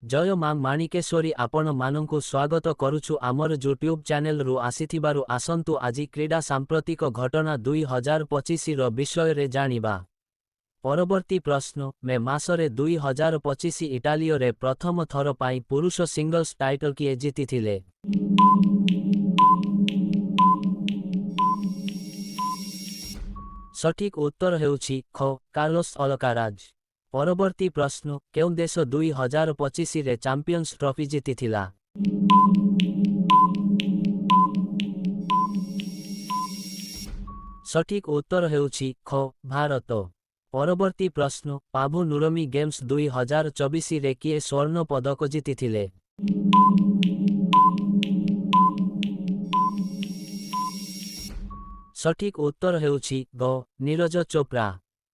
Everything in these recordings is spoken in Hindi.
जय मां माणिकेश्वरी आपण मानंकु स्वागत करुछु आमर यूट्यूब चैनल रु आसीथिबारु आसंतु आजि क्रीडा सांप्रतिक घटना 2025 रो विषय रे जानिबा। परवर्ती प्रश्न मे मासरे 2025 इटालियो रे प्रथम थर पाई पुरुष सिंगल्स टाइटल किए जीतिथिले। सठिक उत्तर हेउछि ख कार्लोस अल्काराज। परवर्ती प्रश्न केउं देश 2025 रे चैंपियंस ट्रॉफी जीतिथिला। सठिक उत्तर हेउछि ख भारत। परवर्ती प्रश्न पाभु नुरमी गेम्स 2024 रे किए स्वर्ण पदक जीतिथिले। सठिक उत्तर हेउछि ग नीरज चोप्रा।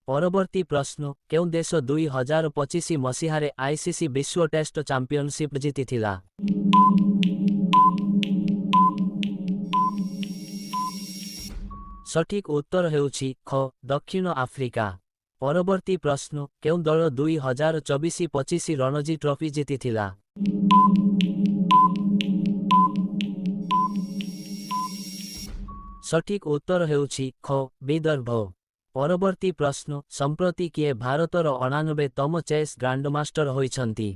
परवर्ती प्रश्न केउं देश 2025 मसीहारे आईसीसी विश्व टेस्ट चैंपियनशिप जीतिथिला। सठिक उत्तर हेउछि ख दक्षिण आफ्रिका। परवर्ती प्रश्न केउं दल 2024-25 रणजी ट्रॉफी जीतिथिला। सठिक उत्तर हेउछि ख विदर्भ। परवर्ती प्रश्न संप्रति किए भारतर 99तम चेस ग्रांडमास्टर होइछंती।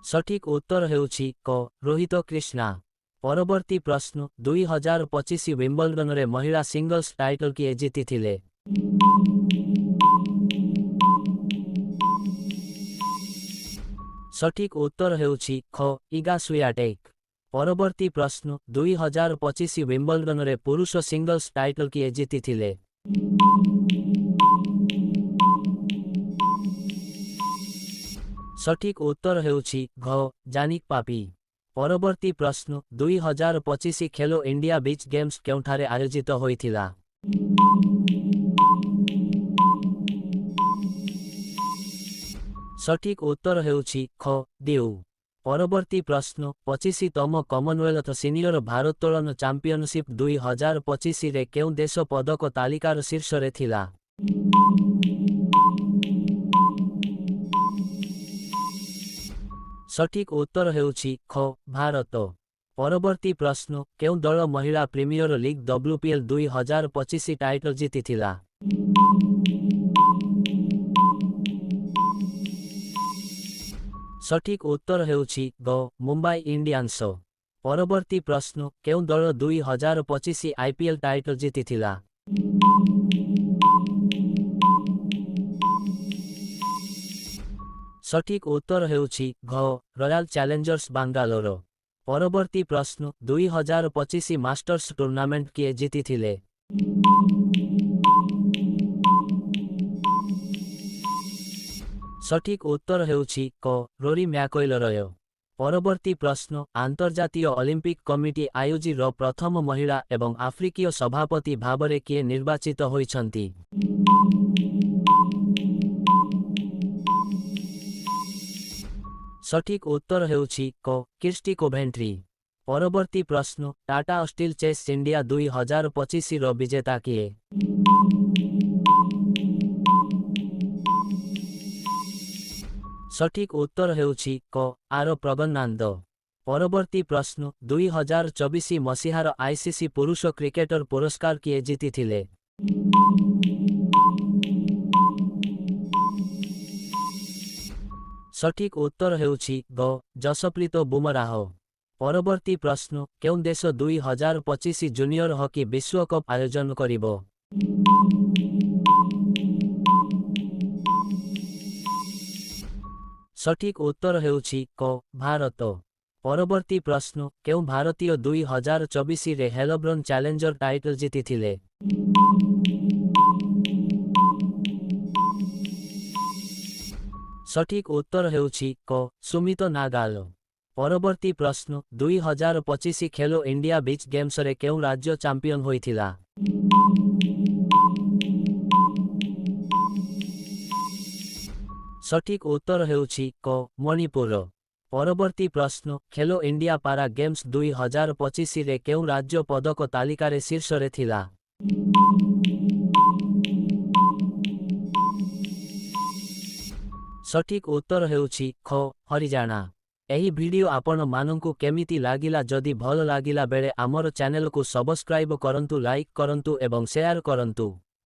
सठिक उत्तर हेउछि क रोहित कृष्णा। परवर्ती प्रश्न 2025 विंबलडन रे महिला सिंगल्स टाइटल किए जीतिथिले। सठिक उत्तर हेउछि ख इगा स्वियाटेक। परवर्ती प्रश्न 2025 विंबलडन रे पुरुष सिंगल्स टाइटल किए जीतिथिले। सठिक उत्तर हेउछि घ जानिक पापी। परवर्ती प्रश्न 2025 खेलो इंडिया बीच गेम्स केउंठारे आयोजित होइथिला। सठिक उत्तर हेउछि ख दीव। परवर्ती प्रश्न 25तम कॉमनवेल्थ सीनियर भारोत्तोलन चैंपियनशिप 2025 रे केउं देश पदक तालिकार शीर्ष रे थिला। सठिक उत्तर हेउछि ख भारत। परवर्ती प्रश्न केउं दल महिला प्रीमियर लीग WPL 2025 टाइटल जीतिथिला। सठिक उत्तर हेउछि ग मुंबई इंडियंस। परवर्ती प्रश्न केउं दल 2025 IPL टाइटल जीतिथिला। सठिक उत्तर हेउछि घ रॉयल चैलेंजर्स बेंगलोर। परवर्ती प्रश्न 2025 मास्टर्स टूर्नामेंट किए जीतिथिले। सठिक उत्तर हेउछि क रोरी मैकइलरय। परवर्ती प्रश्न आंतर्जातीय ओलंपिक कमिटी आयोजी रो प्रथम महिला एवं आफ्रिकीय सभापति भाबरे किए निर्वाचित होइछंती। सठिक उत्तर हेउछि क किर्स्टी कोभेंट्री। परवर्ती प्रश्न टाटा स्टील चेस इंडिया 2025 रो विजेता किए। सठिक उत्तर हेउछि क आर प्रगन्नांद। परवर्ती प्रश्न 2024 मसीहार आईसीसी पुरुष क्रिकेटर पुरस्कार किए जीतिथिले। सठिक उत्तर हेउछि ग जसप्रीत बुमराह। परवर्ती प्रश्न केउं देश 2025 जूनियर हॉकी विश्व कप आयोजन करिबो। सठिक उत्तर हेउछि क भारत। परवर्ती प्रश्न केउं भारतीय 2024 रे हेलब्रन चैलेंजर टाइटल जीतिथिले। सठिक उत्तर हेउछि क सुमित नागाल। परवर्ती प्रश्न 2025 खेलो इंडिया बीच गेम्स रे केउं राज्य चैंपियन होइथिला। सठिक उत्तर हेउछि क मणिपुर। परवर्ती प्रश्न खेलो इंडिया पारा गेम्स 2025 रे केउं राज्य पदक तालिकार शीर्ष रे थिला। ସଠିକ୍ ଉତ୍ତର ହେଉଛି ଖ ହରିୟାଣା। ଏହି ଭିଡିଓ ଆପଣମାନଙ୍କୁ କେମିତି ଲାଗିଲା? ଯଦି ଭଲ ଲାଗିଲା ବେଳେ ଆମର ଚ୍ୟାନେଲକୁ ସବସ୍କ୍ରାଇବ କରନ୍ତୁ, ଲାଇକ୍ କରନ୍ତୁ ଏବଂ ସେୟାର କରନ୍ତୁ।